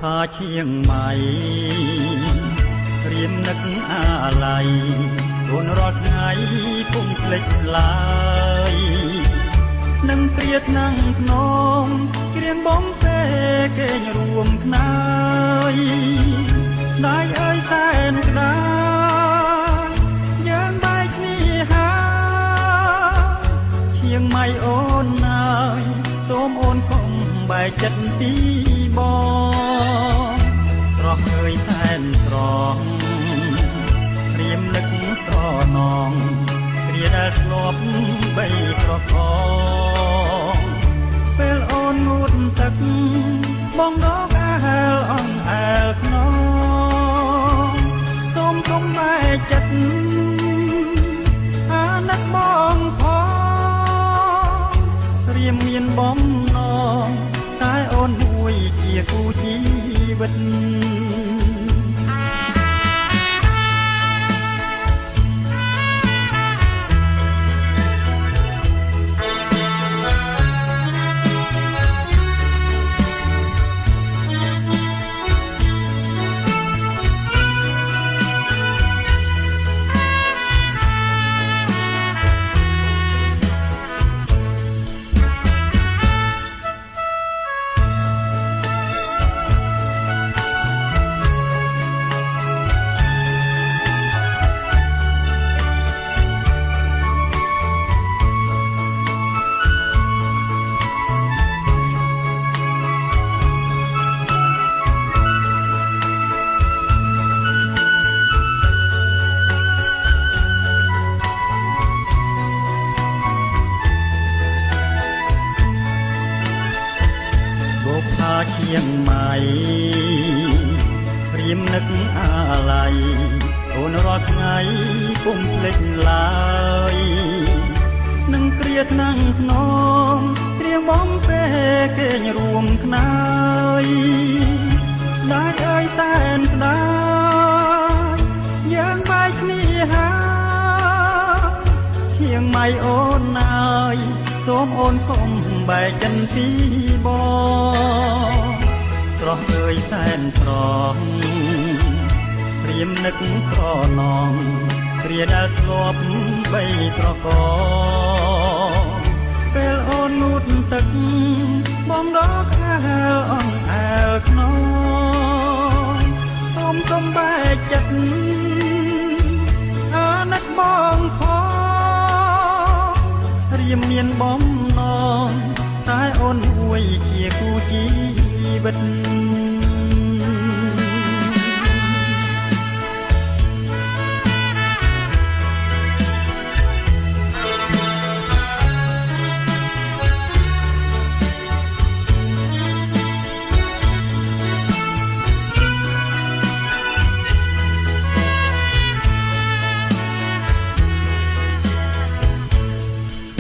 ផាเชียงใหม่រៀមនឹកអាឡ័យអូនរាល់ថ្ងៃពុំភ្លេចឡើយនឹងព្រាតនឹងធ្នមគ្រៀងបំពេគេញរួមខ្នើយដៃអើយសែនក្តាយយើងបែកគ្នាហើយเชียงใหม่អូនអើយសូមអូនកុំបែកចិត្តពីបងស្រស់អើយសែនស្រស់ព្រាមនឹកស្រណងគ្រាដែលធ្លាប់បីប្រកងពេលអូនងូតទឹកបងដកអាហាលអង្អែលខ្នងសូមកុំបែកចិត្តអាណិតបងផងរៀមមានបំណងតែអូនមួយជាគូជីវិតเชียงใหม่រៀមនឹកអាឡ័យអូនរាល់ថ្ងៃពុំភ្លេចឡើយនឹងគ្រាថ្នាំងធ្នមគ្រាបំពេគេញរួមខ្នើយដាច់អើយសែនស្ដាយយើងបែកគ្នាហើយเชียงใหม่អូនអើយសូមអូនកុំបែកចិត្តពីបងស្រស់អើយសែនស្រស់ព្រាមនឹកស្រណងគ្រាដែលធ្លាប់បីប្រកងពេលអូនងូតទឹកបងដកអាហាលអង្អែលខ្នងសូមកុំបែកចិត្តអាណិតបងផងរៀមមានបំណងតែអូនមួយជាគូជីវិត